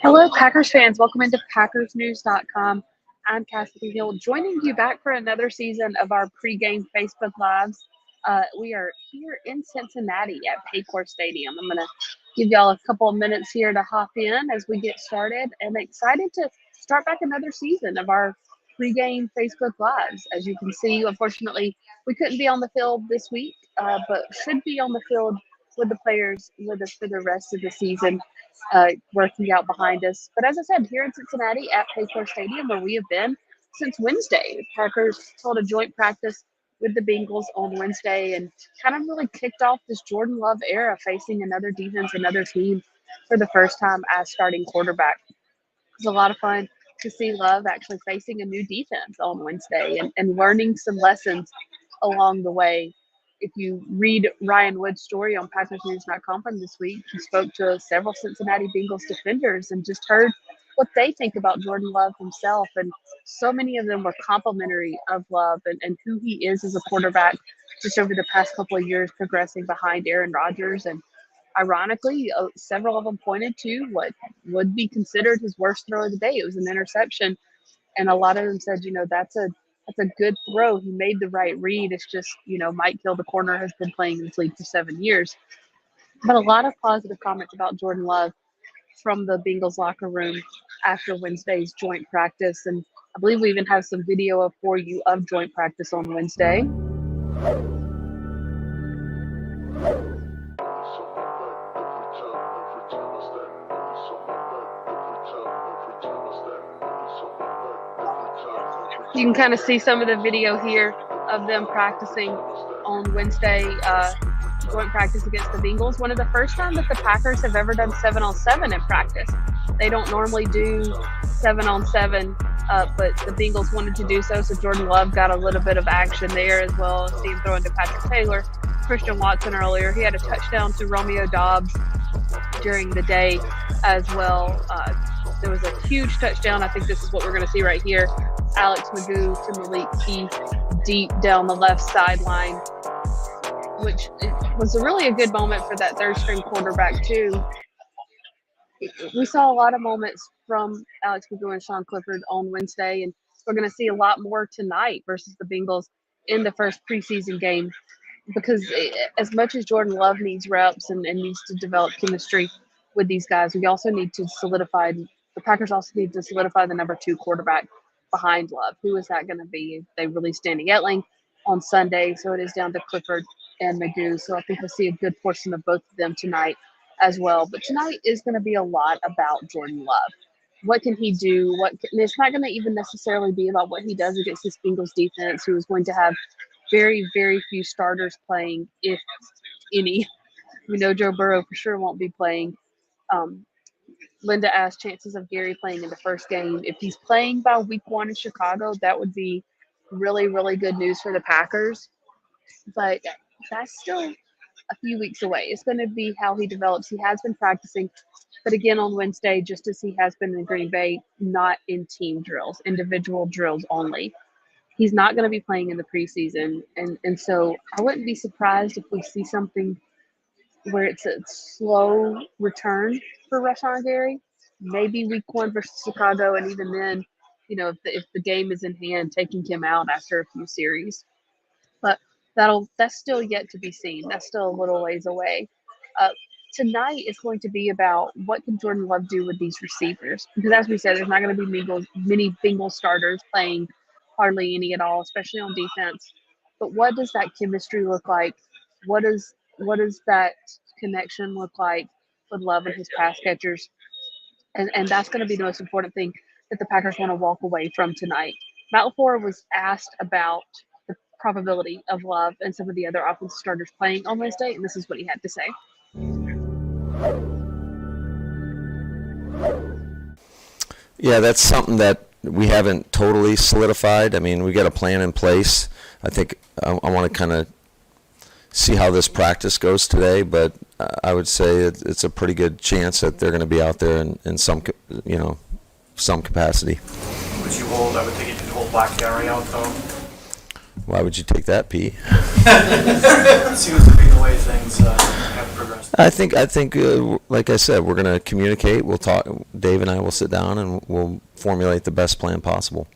Hello, Packers fans. Welcome into PackersNews.com. I'm Kassidy Hill, joining you back for another season of our pregame Facebook Lives. We are here in Cincinnati at Paycor Stadium. I'm going to give y'all a couple of minutes here to hop in as we get started, and excited to start back another season of our pregame Facebook Lives. As you can see, unfortunately, we couldn't be on the field this week, but should be on the field with the players with us for the rest of the season, working out behind us. But as I said, here in Cincinnati at Paycor Stadium, where we have been since Wednesday. The Packers held a joint practice with the Bengals on Wednesday and kind of really kicked off this Jordan Love era, facing another defense, another team for the first time as starting quarterback. It was a lot of fun to see Love actually facing a new defense on Wednesday and learning some lessons along the way. If you read Ryan Wood's story on PackersNews.com from this week, he spoke to several Cincinnati Bengals defenders and just heard what they think about Jordan Love himself. And so many of them were complimentary of Love and who he is as a quarterback just over the past couple of years, progressing behind Aaron Rodgers. And ironically, several of them pointed to what would be considered his worst throw of the day. It was an interception. And a lot of them said, that's a good throw. He made the right read. It's just, Mike Hill, the corner, has been playing in this league for 7 years. But a lot of positive comments about Jordan Love from the Bengals locker room after Wednesday's joint practice. And I believe we even have some video for you of joint practice on Wednesday. You can kind of see some of the video here of them practicing on Wednesday, joint practice against the Bengals. One of the first times that the Packers have ever done 7-on-7 in practice. They don't normally do 7-on-7, but the Bengals wanted to do so Jordan Love got a little bit of action there, as well as Steve throwing to Patrick Taylor. Christian Watson earlier, he had a touchdown to Romeo Doubs during the day as well. There was a huge touchdown. I think this is what we're going to see right here. Alex Magoo to Malik Keith deep down the left sideline, which was really a good moment for that third-string quarterback too. We saw a lot of moments from Alex Magoo and Sean Clifford on Wednesday, and we're going to see a lot more tonight versus the Bengals in the first preseason game, because as much as Jordan Love needs reps and needs to develop chemistry with these guys, we also need to solidify – the Packers also need to solidify the number 2 quarterback behind Love. Who is that going to be? They released Danny Etling on Sunday, so it is down to Clifford and Magoo. So I think we'll see a good portion of both of them tonight as well. But tonight is going to be a lot about Jordan Love. What can he do? And it's not going to even necessarily be about what he does against this Bengals defense, who is going to have very, very few starters playing, if any. We know Joe Burrow for sure won't be playing. Linda asked chances of Gary playing in the first game. If he's playing by week 1 in Chicago, that would be really, really good news for the Packers. But that's still a few weeks away. It's going to be how he develops. He has been practicing, but again on Wednesday, just as he has been in Green Bay, not in team drills, individual drills only. He's not going to be playing in the preseason. And so I wouldn't be surprised if we see something where it's a slow return for Rashawn Gary, maybe week 1 versus Chicago, and even then, if the game is in hand, taking him out after a few series. But that's still yet to be seen. That's still a little ways away. Tonight is going to be about what can Jordan Love do with these receivers, because as we said, there's not going to be many Bengals starters playing, hardly any at all, especially on defense. But what does that chemistry look like? What does that connection look like with Love and his pass catchers? And that's going to be the most important thing that the Packers want to walk away from tonight. Matt LaFleur was asked about the probability of Love and some of the other offensive starters playing on Wednesday, and this is what he had to say. Yeah, that's something that we haven't totally solidified. I mean, we got a plan in place. I think I want to kind of see how this practice goes today, but I would say it's a pretty good chance that they're going to be out there in some capacity. Would you hold? I would think you'd hold Bakhtiari out though. Why would you take that, P? Seems to be the way things have progress? Like I said, we're going to communicate. We'll talk. Dave and I will sit down and we'll formulate the best plan possible.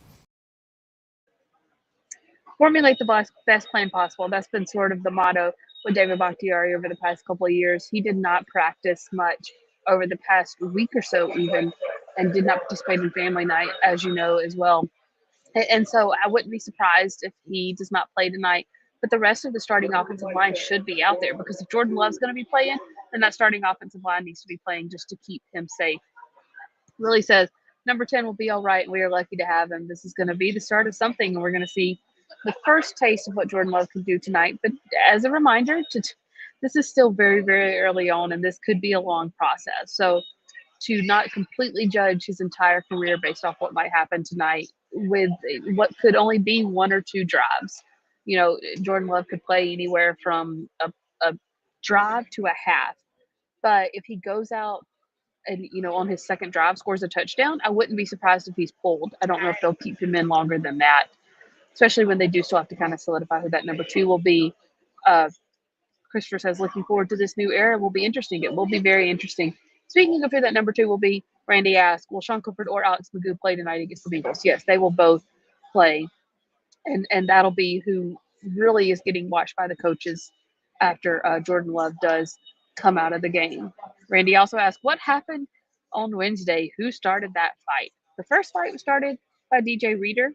Formulate the best plan possible. That's been sort of the motto with David Bakhtiari over the past couple of years. He did not practice much over the past week or so, even, and did not participate in family night, as you know, as well. And so I wouldn't be surprised if he does not play tonight. But the rest of the starting offensive line should be out there, because if Jordan Love's going to be playing, then that starting offensive line needs to be playing just to keep him safe. Willie says number 10 will be all right, and we are lucky to have him. This is going to be the start of something, and we're going to see the first taste of what Jordan Love can do tonight. But as a reminder, this is still very, very early on, and this could be a long process. So to not completely judge his entire career based off what might happen tonight with what could only be one or two drives. You know, Jordan Love could play anywhere from a drive to a half. But if he goes out and, on his second drive scores a touchdown, I wouldn't be surprised if he's pulled. I don't know if they'll keep him in longer than that, especially when they do still have to kind of solidify who that number 2 will be. Christopher says, looking forward to this new era. Will be interesting. It will be very interesting. Speaking of who that number 2 will be, Randy asked, will Sean Clifford or Alex Magoo play tonight against the Bengals? Yes, they will both play. And that'll be who really is getting watched by the coaches after Jordan Love does come out of the game. Randy also asked, what happened on Wednesday? Who started that fight? The first fight was started by DJ Reader,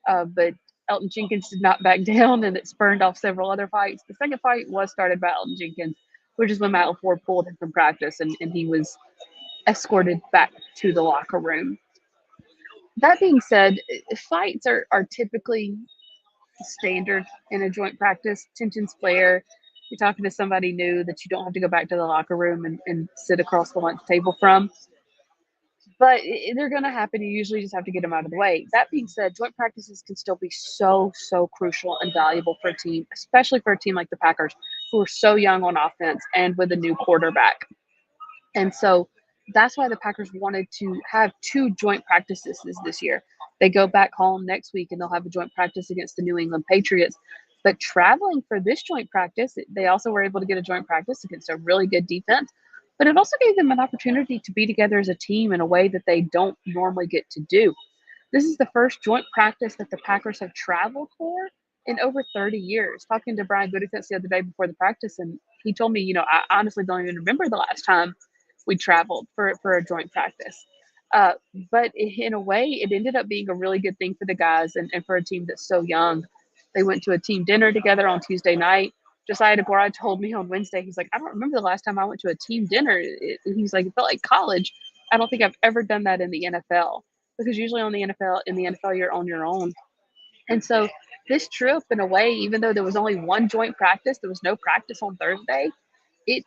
but Elton Jenkins did not back down, and it spurned off several other fights. The second fight was started by Elton Jenkins, which is when Matt LaFleur pulled him from practice, and he was escorted back to the locker room. That being said, fights are typically standard in a joint practice. Tensions flare. You're talking to somebody new that you don't have to go back to the locker room and sit across the lunch table from. But they're going to happen. You usually just have to get them out of the way. That being said, joint practices can still be so, so crucial and valuable for a team, especially for a team like the Packers, who are so young on offense and with a new quarterback. And so that's why the Packers wanted to have 2 joint practices this year. They go back home next week and they'll have a joint practice against the New England Patriots. But traveling for this joint practice, they also were able to get a joint practice against a really good defense. But it also gave them an opportunity to be together as a team in a way that they don't normally get to do. This is the first joint practice that the Packers have traveled for in over 30 years. Talking to Brian Gutekunst the other day before the practice, and he told me, I honestly don't even remember the last time we traveled for a joint practice. But in a way, it ended up being a really good thing for the guys and for a team that's so young. They went to a team dinner together on Tuesday night. Josiah DeGuara told me on Wednesday, he's like, I don't remember the last time I went to a team dinner. He's like, it felt like college. I don't think I've ever done that in the NFL, because usually in the NFL, you're on your own. And so this trip, in a way, even though there was only one joint practice, there was no practice on Thursday, it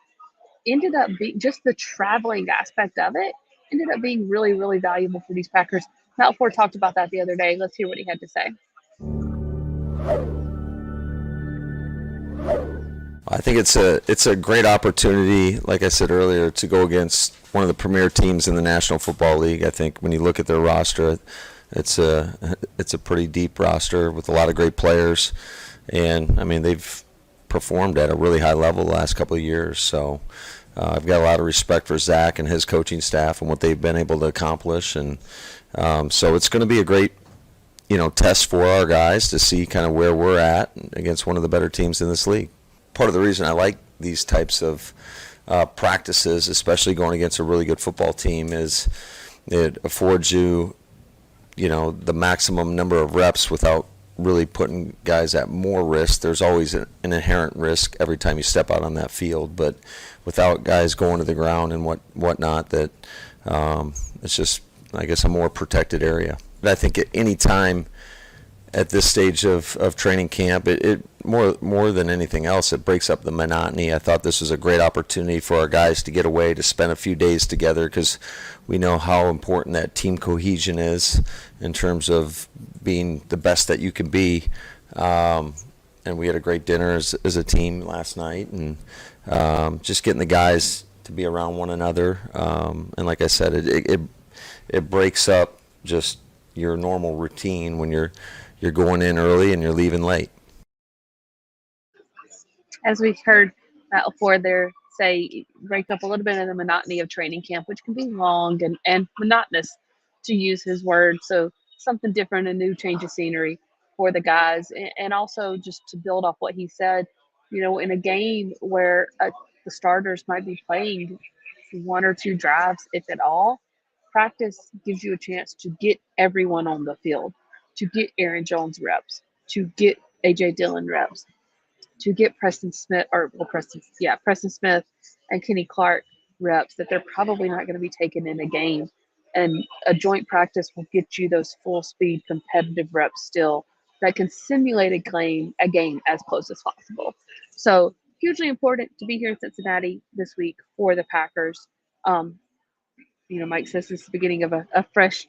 ended up being just the traveling aspect of it ended up being really, really valuable for these Packers. Matt LaFleur talked about that the other day. Let's hear what he had to say. I think it's a great opportunity, like I said earlier, to go against one of the premier teams in the National Football League. I think when you look at their roster, it's a pretty deep roster with a lot of great players, and I mean they've performed at a really high level the last couple of years. So I've got a lot of respect for Zach and his coaching staff and what they've been able to accomplish, and so it's going to be a great test for our guys to see kind of where we're at against one of the better teams in this league. Part of the reason I like these types of practices, especially going against a really good football team, is it affords you, the maximum number of reps without really putting guys at more risk. There's always an inherent risk every time you step out on that field, but without guys going to the ground and whatnot, that it's just, I guess, a more protected area. But I think at any time at this stage of training camp, it more than anything else, it breaks up the monotony. I thought this was a great opportunity for our guys to get away, to spend a few days together, because we know how important that team cohesion is in terms of being the best that you can be. And we had a great dinner as a team last night, and just getting the guys to be around one another. And like I said, it breaks up just your normal routine when you're going in early and you're leaving late. As we heard Matt LaFleur there say break up a little bit of the monotony of training camp, which can be long and monotonous, to use his word. So something different, a new change of scenery for the guys, and also just to build off what he said, in a game where the starters might be playing one or two drives, if at all, practice gives you a chance to get everyone on the field, to get Aaron Jones reps, to get AJ Dillon reps, to get Preston Smith, Preston Smith and Kenny Clark reps that they're probably not going to be taking in a game. And a joint practice will get you those full speed competitive reps still that can simulate a game as close as possible. So hugely important to be here in Cincinnati this week for the Packers. Mike says this is the beginning of a fresh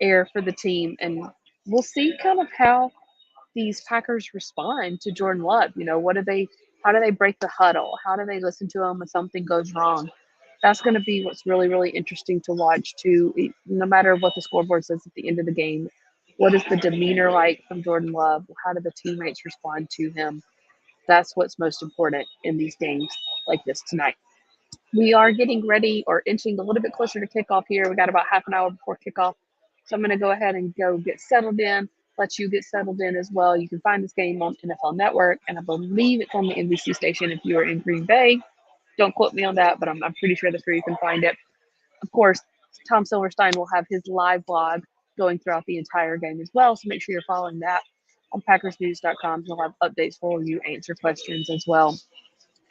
air for the team, and we'll see kind of how these Packers respond to Jordan Love. How do they break the huddle? How do they listen to him when something goes wrong? That's going to be what's really, really interesting to watch too. No matter what the scoreboard says at the end of the game, what is the demeanor like from Jordan Love? How do the teammates respond to him? That's what's most important in these games like this tonight. We are getting ready or inching a little bit closer to kickoff here. We got about half an hour before kickoff. So I'm going to go ahead and go get settled in, let you get settled in as well. You can find this game on NFL Network, and I believe it's on the NBC station if you are in Green Bay. Don't quote me on that, but I'm pretty sure that's where you can find it. Of course, Tom Silverstein will have his live blog going throughout the entire game as well, so make sure you're following that on PackersNews.com. He'll have updates for you, answer questions as well.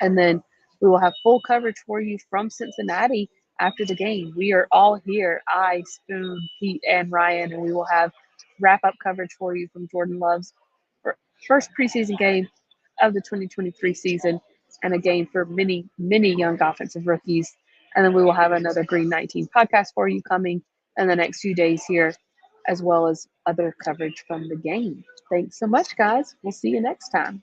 And then we will have full coverage for you from Cincinnati after the game. We are all here, I, Spoon, Pete, and Ryan, and we will have wrap-up coverage for you from Jordan Love's first preseason game of the 2023 season, and a game for many, many young offensive rookies. And then we will have another Green 19 podcast for you coming in the next few days here, as well as other coverage from the game. Thanks so much, guys. We'll see you next time.